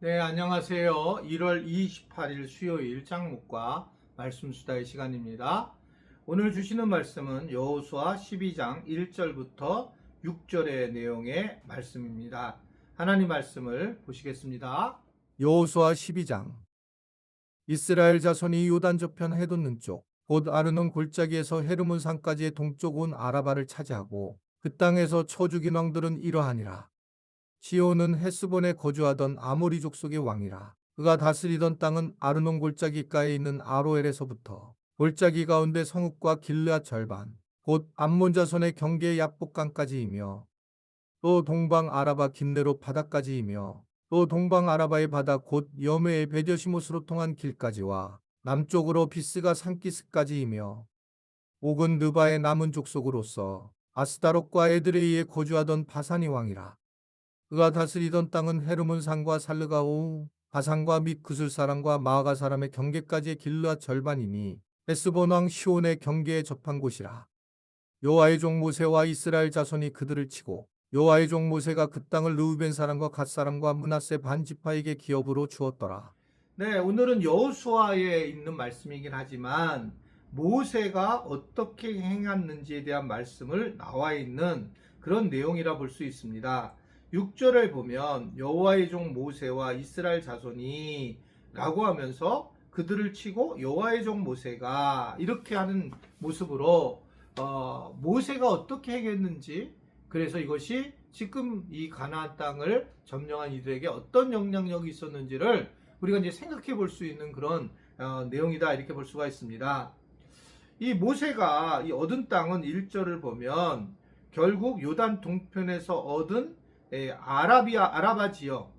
네, 안녕하세요. 1월 28일 수요일 장목과 말씀 수다의 시간입니다. 오늘 주시는 말씀은 여호수아 12장 1절부터 6절의 내용의 말씀입니다. 하나님 말씀을 보시겠습니다. 여호수아 12장. 이스라엘 자손이 요단 저편 해돋는 쪽, 곧 아르논 골짜기에서 헤르몬 산까지의 동쪽 온 아라바를 차지하고 그 땅에서 쳐 죽인 왕들은 이러하니라. 시온은 헤스본에 거주하던 아모리 족속의 왕이라. 그가 다스리던 땅은 아르논 골짜기가에 있는 아로엘에서부터 골짜기 가운데 성읍과 길르앗 절반, 곧 암몬 자손의 경계 야복강까지이며, 또 동방 아라바 긴네로 바다까지이며, 또 동방 아라바의 바다 곧 여메의 베저시못으로 통한 길까지와 남쪽으로 비스가 산기스까지이며, 옥은 느바의 남은 족속으로서 아스다롯과 에드레이에 거주하던 바산이 왕이라. 그가 다스리던 땅은 헤르몬 산과 살르가오 바산과 및 그술 사람과 마아가 사람의 경계까지의 길르앗 절반이니 헤스본 왕 시온의 경계에 접한 곳이라. 여호와의 종 모세와 이스라엘 자손이 그들을 치고 여호와의 종 모세가 그 땅을 르우벤 사람과 갓 사람과 므낫세 반 지파에게 기업으로 주었더라. 네, 오늘은 여호수아에 있는 말씀이긴 하지만 모세가 어떻게 행했는지에 대한 말씀을 나와 있는 그런 내용이라 볼 수 있습니다. 6절을 보면 여호와의 종 모세와 이스라엘 자손이 라고 하면서 그들을 치고 여호와의 종 모세가 이렇게 하는 모습으로 모세가 어떻게 행했는지, 그래서 이것이 지금 이 가나안 땅을 점령한 이들에게 어떤 영향력이 있었는지를 우리가 이제 생각해 볼 수 있는 그런 내용이다, 이렇게 볼 수가 있습니다. 이 모세가 이 얻은 땅은 1절을 보면 결국 요단 동편에서 얻은 아라바 지역,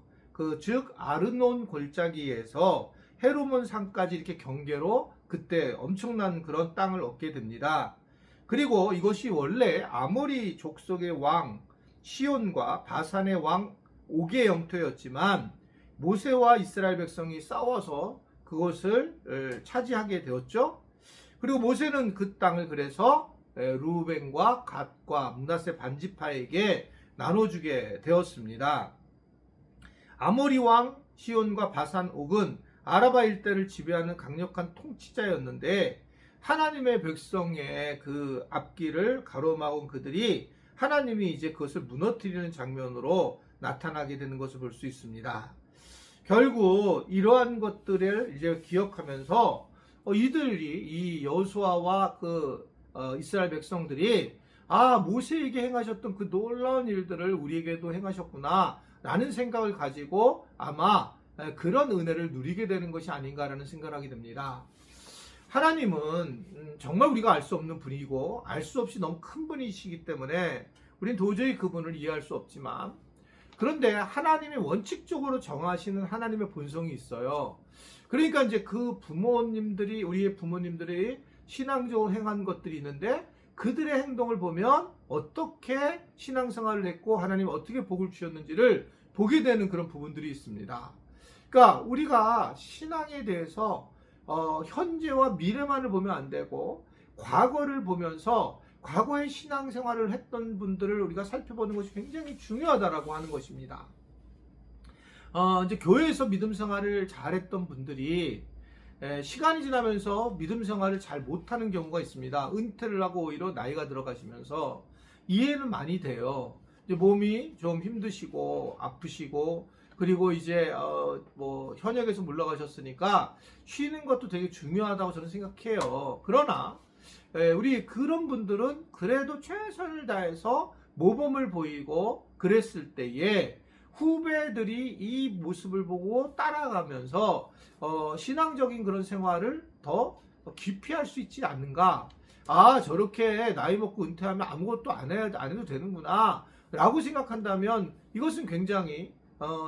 즉 아르논 골짜기에서 헤르몬 산까지 이렇게 경계로 그때 엄청난 그런 땅을 얻게 됩니다. 그리고 이것이 원래 아모리 족속의 왕 시온과 바산의 왕 옥의 영토였지만 모세와 이스라엘 백성이 싸워서 그것을 차지하게 되었죠. 그리고 모세는 그 땅을 그래서 루벤과 갓과 므낫세 반지파에게 나눠주게 되었습니다. 아모리 왕 시온과 바산 옥은 아라바 일대를 지배하는 강력한 통치자였는데 하나님의 백성의 그 앞길을 가로막은 그들이 하나님이 이제 그것을 무너뜨리는 장면으로 나타나게 되는 것을 볼 수 있습니다. 결국 이러한 것들을 이제 기억하면서 이들이 이 여호수아와 이스라엘 백성들이 모세에게 행하셨던 그 놀라운 일들을 우리에게도 행하셨구나 라는 생각을 가지고 아마 그런 은혜를 누리게 되는 것이 아닌가라는 생각을 하게 됩니다. 하나님은 정말 우리가 알 수 없는 분이고 알 수 없이 너무 큰 분이시기 때문에 우린 도저히 그분을 이해할 수 없지만, 그런데 하나님이 원칙적으로 정하시는 하나님의 본성이 있어요. 그러니까 이제 그 부모님들이, 우리의 부모님들이 신앙적으로 행한 것들이 있는데 그들의 행동을 보면 어떻게 신앙생활을 했고 하나님 어떻게 복을 주셨는지를 보게 되는 그런 부분들이 있습니다. 그러니까 우리가 신앙에 대해서 현재와 미래만을 보면 안 되고 과거를 보면서 과거의 신앙생활을 했던 분들을 우리가 살펴보는 것이 굉장히 중요하다라고 하는 것입니다. 이제 교회에서 믿음 생활을 잘했던 분들이 시간이 지나면서 믿음 생활을 잘 못하는 경우가 있습니다. 은퇴를 하고 오히려 나이가 들어가시면서 이해는 많이 돼요. 이제 몸이 좀 힘드시고 아프시고, 그리고 이제 뭐 현역에서 물러가셨으니까 쉬는 것도 되게 중요하다고 저는 생각해요. 그러나 우리 그런 분들은 그래도 최선을 다해서 모범을 보이고 그랬을 때에 후배들이 이 모습을 보고 따라가면서 신앙적인 그런 생활을 더 깊이 할 수 있지 않는가. 저렇게 나이 먹고 은퇴하면 아무것도 안 해도 되는구나 라고 생각한다면 이것은 굉장히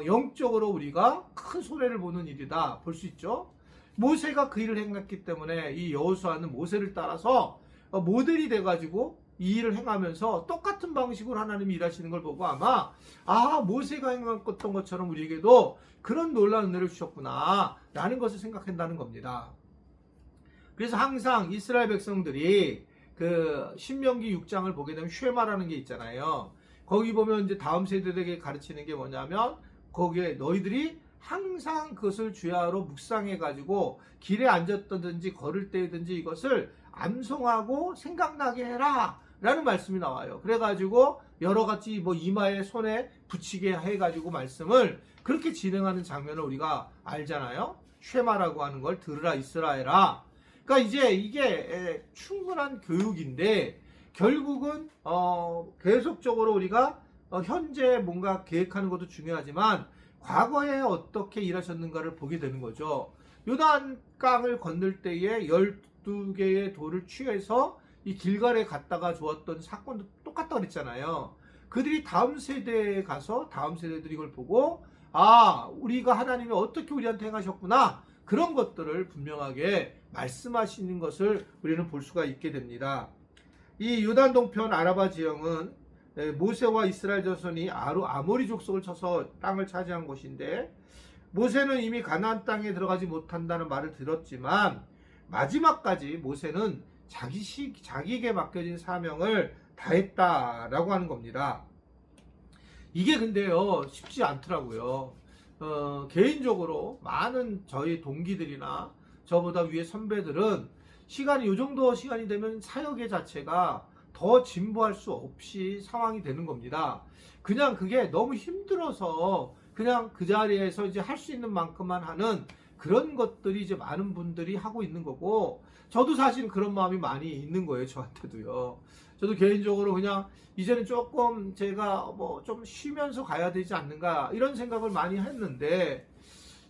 영적으로 우리가 큰 손해를 보는 일이다 볼 수 있죠. 모세가 그 일을 행했기 때문에 이 여호수아는 모세를 따라서 모델이 돼가지고 이 일을 행하면서 똑같은 방식으로 하나님이 일하시는 걸 보고 아마 모세가 행했던 것처럼 우리에게도 그런 놀라운 은혜를 주셨구나 라는 것을 생각한다는 겁니다. 그래서 항상 이스라엘 백성들이 그 신명기 6장을 보게 되면 쉐마라는 게 있잖아요. 거기 보면 이제 다음 세대들에게 가르치는 게 뭐냐면 거기에 너희들이 항상 그것을 주야로 묵상해가지고 길에 앉았든지 걸을 때든지 이것을 암송하고 생각나게 해라 라는 말씀이 나와요. 그래가지고 여러가지 뭐 이마에 손에 붙이게 해가지고 말씀을 그렇게 진행하는 장면을 우리가 알잖아요. 쉐마라고 하는 걸 들으라 이스라엘아. 그러니까 이제 이게 충분한 교육인데 결국은 계속적으로 우리가 현재 뭔가 계획하는 것도 중요하지만 과거에 어떻게 일하셨는가를 보게 되는 거죠. 요단강을 건널 때에 12개의 돌을 취해서 이 길갈에 갔다가 주었던 사건도 똑같다 그랬잖아요. 그들이 다음 세대에 가서 다음 세대들이 이걸 보고 우리가 하나님이 어떻게 우리한테 행하셨구나 그런 것들을 분명하게 말씀하시는 것을 우리는 볼 수가 있게 됩니다. 이 요단 동편 아라바 지형은 모세와 이스라엘 자손이 아모리 족속을 쳐서 땅을 차지한 곳인데 모세는 이미 가나안 땅에 들어가지 못한다는 말을 들었지만 마지막까지 모세는 자기에게 맡겨진 사명을 다했다라고 하는 겁니다. 이게 근데요 쉽지 않더라고요. 개인적으로 많은 저희 동기들이나 저보다 위에 선배들은 이 정도 시간이 되면 사역의 자체가 더 진보할 수 없이 상황이 되는 겁니다. 그냥 그게 너무 힘들어서 그냥 그 자리에서 이제 할 수 있는 만큼만 하는 그런 것들이 이제 많은 분들이 하고 있는 거고, 저도 사실 그런 마음이 많이 있는 거예요. 저한테도요. 저도 개인적으로 그냥 이제는 조금 제가 뭐 좀 쉬면서 가야 되지 않는가 이런 생각을 많이 했는데,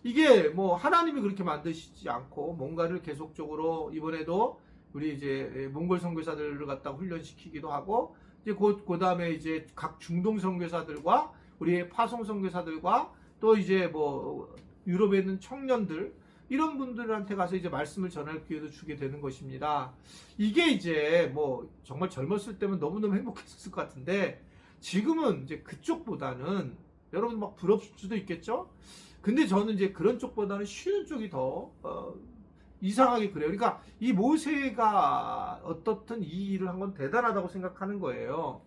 이게 뭐 하나님이 그렇게 만드시지 않고 뭔가를 계속적으로 이번에도 우리 이제 몽골 선교사들을 갖다 훈련시키기도 하고, 이제 그 다음에 이제 각 중동 선교사들과 우리 파송 선교사들과 또 이제 뭐 유럽에 있는 청년들 이런 분들한테 가서 이제 말씀을 전할 기회도 주게 되는 것입니다. 이게 이제 뭐 정말 젊었을 때면 너무너무 행복했을 것 같은데 지금은 이제 그쪽보다는 여러분 막 부럽을 수도 있겠죠? 근데 저는 이제 그런 쪽보다는 쉬운 쪽이 더 이상하게 그래요. 그러니까 이 모세가 어떻든 이 일을 한 건 대단하다고 생각하는 거예요.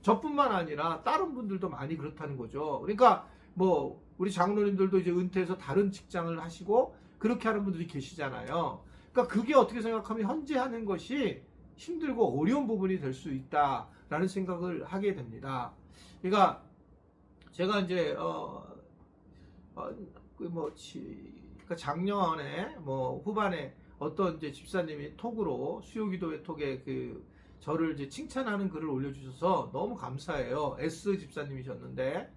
저뿐만 아니라 다른 분들도 많이 그렇다는 거죠. 그러니까 뭐 우리 장로님들도 이제 은퇴해서 다른 직장을 하시고 그렇게 하는 분들이 계시잖아요. 그러니까 그게 어떻게 생각하면 현재 하는 것이 힘들고 어려운 부분이 될 수 있다라는 생각을 하게 됩니다. 그러니까 제가 이제 그러니까 작년에 뭐 후반에 어떤 이제 집사님이 톡으로 수요기도회 톡에 저를 이제 칭찬하는 글을 올려주셔서 너무 감사해요. S 집사님이셨는데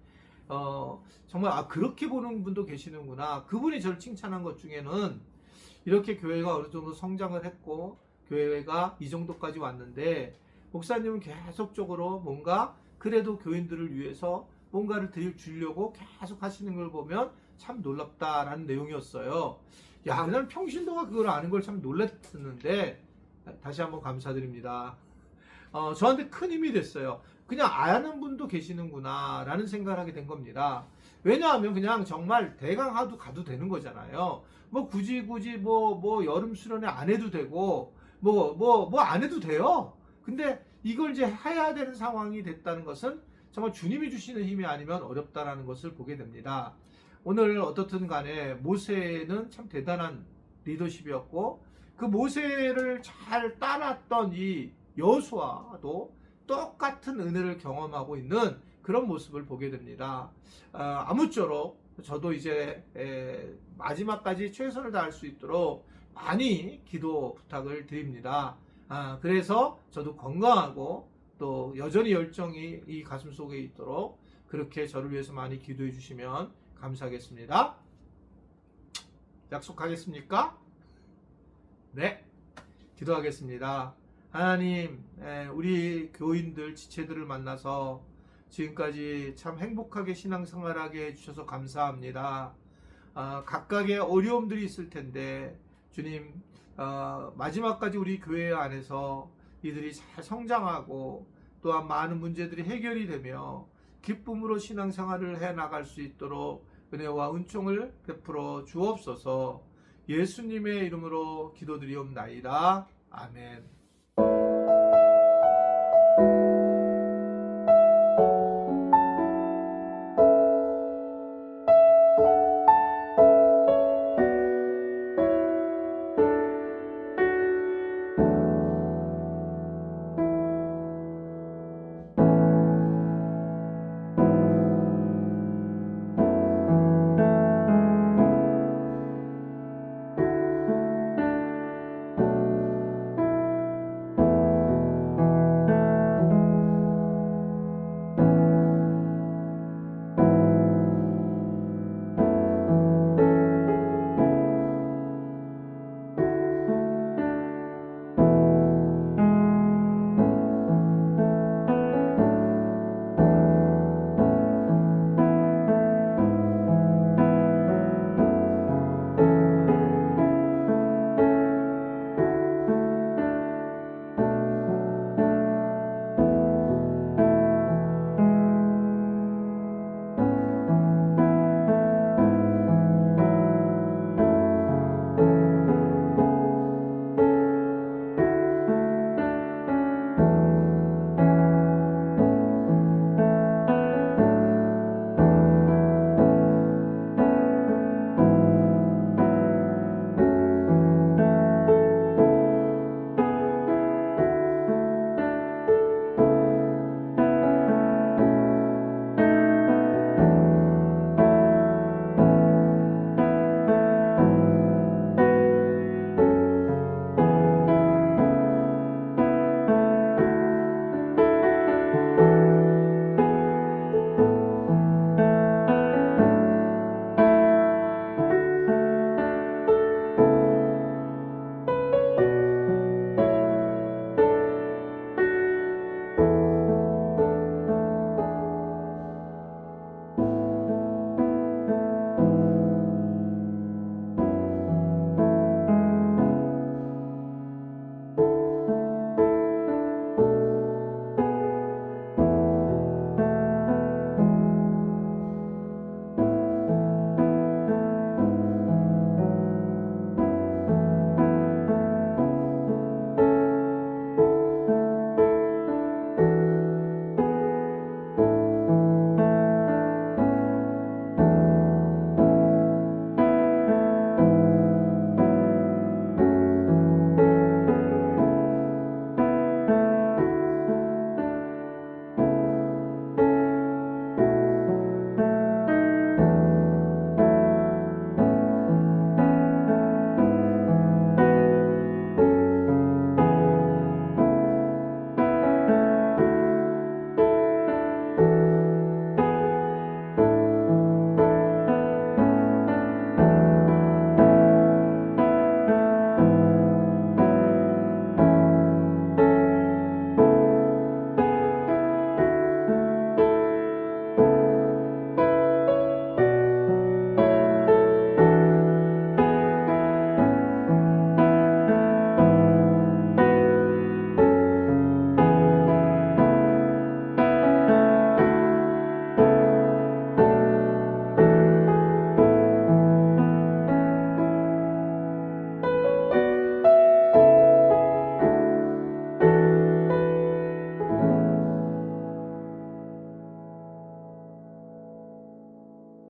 정말 그렇게 보는 분도 계시는구나. 그분이 저를 칭찬한 것 중에는 이렇게 교회가 어느 정도 성장을 했고 교회가 이 정도까지 왔는데 목사님은 계속적으로 뭔가 그래도 교인들을 위해서 뭔가를 주려고 계속 하시는 걸 보면 참 놀랍다라는 내용이었어요. 야, 난 평신도가 그걸 아는 걸 참 놀랐는데 다시 한번 감사드립니다. 저한테 큰 힘이 됐어요. 그냥 아는 분도 계시는구나 라는 생각을 하게 된 겁니다. 왜냐하면 그냥 정말 대강 가도 되는 거잖아요. 뭐 굳이 뭐 여름 수련회 안 해도 되고 뭐 안 해도 돼요. 근데 이걸 이제 해야 되는 상황이 됐다는 것은 정말 주님이 주시는 힘이 아니면 어렵다라는 것을 보게 됩니다. 오늘 어떻든 간에 모세는 참 대단한 리더십이었고 그 모세를 잘 따랐던 이 여호수아도 똑같은 은혜를 경험하고 있는 그런 모습을 보게 됩니다. 아무쪼록 저도 이제 마지막까지 최선을 다할 수 있도록 많이 기도 부탁을 드립니다. 그래서 저도 건강하고 또 여전히 열정이 이 가슴 속에 있도록 그렇게 저를 위해서 많이 기도해 주시면 감사하겠습니다. 약속하겠습니까? 네, 기도하겠습니다. 하나님, 우리 교인들, 지체들을 만나서 지금까지 참 행복하게 신앙생활하게 해주셔서 감사합니다. 각각의 어려움들이 있을 텐데 주님, 마지막까지 우리 교회 안에서 이들이 잘 성장하고 또한 많은 문제들이 해결이 되며 기쁨으로 신앙생활을 해나갈 수 있도록 은혜와 은총을 베풀어 주옵소서. 예수님의 이름으로 기도드리옵나이다. 아멘.